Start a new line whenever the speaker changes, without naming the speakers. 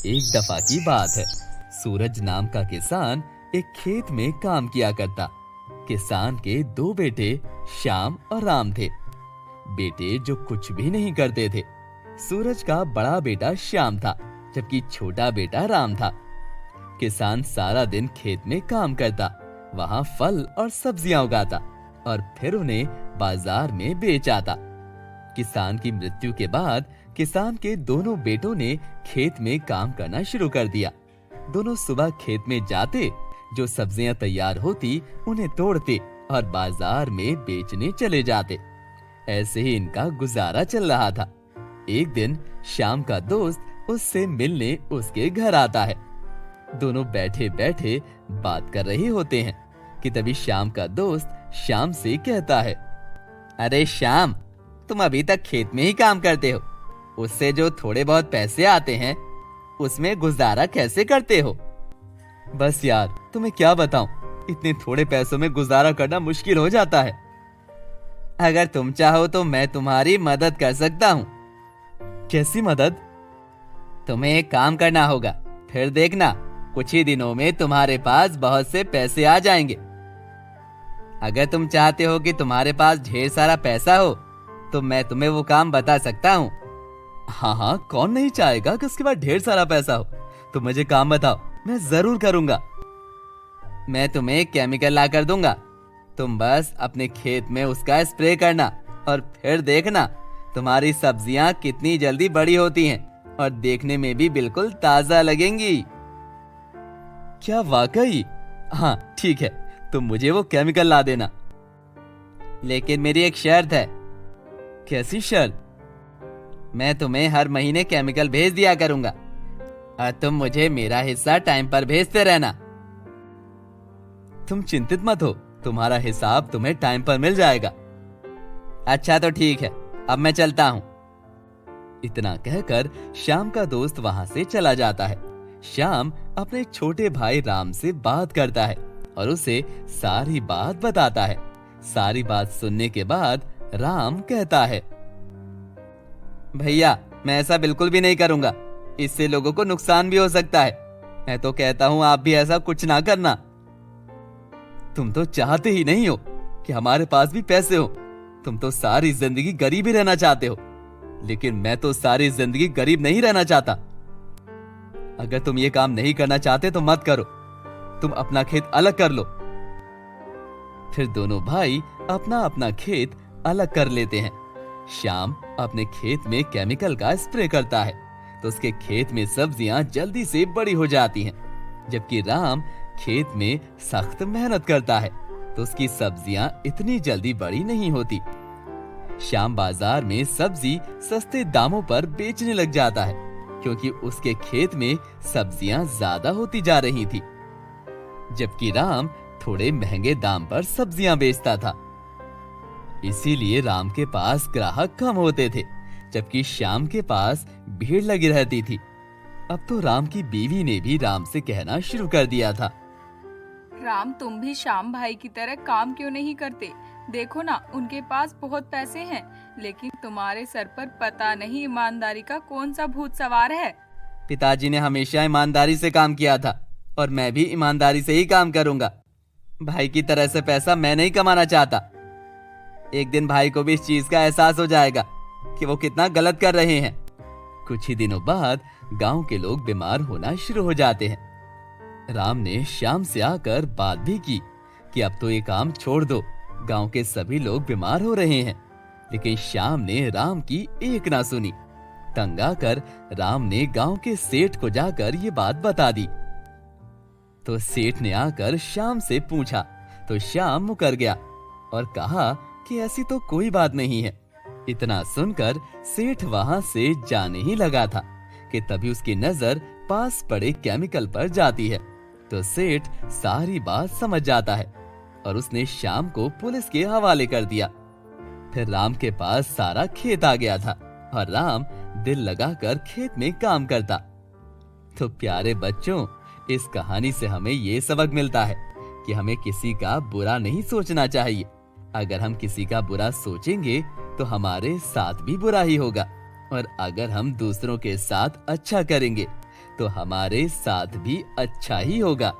एक दफा की बात है। सूरज नाम का किसान एक खेत में काम किया करता। किसान के दो बेटे श्याम और राम थे। बेटे जो कुछ भी नहीं करते थे। सूरज का बड़ा बेटा श्याम था, जबकि छोटा बेटा राम था। किसान सारा दिन खेत में काम करता, वहां फल और सब्जियां उगाता और फिर उन्हें बाजार में बेच आता। किसान की मृत्यु के बाद किसान के दोनों बेटों ने खेत में काम करना शुरू कर दिया। दोनों सुबह खेत में जाते, जो सब्जियां तैयार होती उन्हें तोड़ते और बाजार में बेचने चले जाते। ऐसे ही इनका गुजारा चल रहा था। एक दिन श्याम का दोस्त उससे मिलने उसके घर आता है। दोनों बैठे बैठे बात कर रहे होते हैं कि तभी श्याम का दोस्त श्याम से कहता है, अरे श्याम, तुम अभी तक खेत में ही काम करते हो। उससे जो थोड़े बहुत पैसे आते हैं उसमें गुजारा कैसे करते हो? बस यार, तुम्हें क्या बताऊं, इतने थोड़े पैसों में गुजारा करना मुश्किल हो जाता है। अगर तुम चाहो तो मैं तुम्हारी मदद कर सकता हूँ। कैसी मदद? तुम्हें एक काम करना होगा, फिर देखना कुछ ही दिनों में तुम्हारे पास बहुत से पैसे आ जाएंगे। अगर तुम चाहते हो कि तुम्हारे पास ढेर सारा पैसा हो तो मैं तुम्हें वो काम बता सकता हूँ। हाँ, कौन नहीं चाहेगा कि उसके पास ढेर सारा पैसा हो। तो मुझे काम बताओ, मैं जरूर करूंगा। मैं तुम्हें एक केमिकल ला कर दूंगा, तुम बस अपने खेत में उसका स्प्रे करना और फिर देखना तुम्हारी सब्जियां कितनी जल्दी बड़ी होती हैं और देखने में भी बिल्कुल ताजा लगेंगी। क्या वाकई? हाँ ठीक है, तुम मुझे वो केमिकल ला देना। लेकिन मेरी एक शर्त है। कैसी शर्त? मैं तुम्हें हर महीने केमिकल भेज दिया करूंगा और तुम मुझे मेरा हिस्सा टाइम पर भेजते रहना। तुम चिंतित मत हो, तुम्हारा हिसाब तुम्हें टाइम पर मिल जाएगा। अच्छा तो ठीक है, अब मैं चलता हूँ। इतना कहकर श्याम का दोस्त वहां से चला जाता है। श्याम अपने छोटे भाई राम से बात करता है और उसे सारी बात बताता है। सारी बात सुनने के बाद राम कहता है, भैया मैं ऐसा बिल्कुल भी नहीं करूंगा, इससे लोगों को नुकसान भी हो सकता है। मैं तो कहता हूँ आप भी ऐसा कुछ ना करना। तुम तो चाहते ही नहीं हो कि हमारे पास भी पैसे हो। तुम तो सारी जिंदगी गरीब ही रहना चाहते हो, लेकिन मैं तो सारी जिंदगी गरीब नहीं रहना चाहता। अगर तुम ये काम नहीं करना चाहते तो मत करो, तुम अपना खेत अलग कर लो। फिर दोनों भाई अपना अपना खेत अलग कर लेते हैं। श्याम अपने खेत में केमिकल का स्प्रे करता है तो उसके खेत में सब्जियां जल्दी से बड़ी हो जाती हैं, जबकि राम खेत में सख्त मेहनत करता है तो उसकी सब्जियां इतनी जल्दी बड़ी नहीं होती। श्याम बाजार में सब्जी सस्ते दामों पर बेचने लग जाता है क्योंकि उसके खेत में सब्जियां ज्यादा होती जा रही थी, जबकि राम थोड़े महंगे दाम पर सब्जियां बेचता था। इसीलिए राम के पास ग्राहक कम होते थे, जबकि श्याम के पास भीड़ लगी रहती थी। अब तो राम की बीवी ने भी राम से कहना शुरू कर दिया था,
राम तुम भी श्याम भाई की तरह काम क्यों नहीं करते? देखो ना, उनके पास बहुत पैसे हैं, लेकिन तुम्हारे सर पर पता नहीं ईमानदारी का कौन सा भूत सवार है।
पिताजी ने हमेशा ईमानदारी से काम किया था और मैं भी ईमानदारी से ही काम करूंगा। भाई की तरह से पैसा मैं नहीं कमाना चाहता। एक दिन भाई को भी इस चीज का एहसास हो जाएगा कि वो कितना गलत कर रहे हैं। कुछ ही दिनों बाद गांव के लोग बीमार होना शुरू हो जाते हैं। राम ने श्याम से आकर बात भी की कि अब तो ये काम छोड़ दो, गांव के सभी लोग बीमार हो रहे हैं। लेकिन श्याम ने राम की एक ना सुनी। तंग आकर राम ने गांव के सेठ को जाकर ये बात बता दी। तो सेठ ने आकर श्याम से पूछा तो श्याम मुकर गया और कहा कि ऐसी तो कोई बात नहीं है। इतना सुनकर सेठ वहां से जाने ही लगा था कि तभी उसकी नजर पास पड़े केमिकल पर जाती है। तो सेठ सारी बात समझ जाता है और उसने श्याम को पुलिस के हवाले कर दिया। फिर राम के पास सारा खेत आ गया था और राम दिल लगाकर खेत में काम करता। तो प्यारे बच्चों, इस कहानी से हमें ये सबक मिलता है कि हमें किसी का बुरा नहीं सोचना चाहिए। अगर हम किसी का बुरा सोचेंगे तो हमारे साथ भी बुरा ही होगा, और अगर हम दूसरों के साथ अच्छा करेंगे तो हमारे साथ भी अच्छा ही होगा।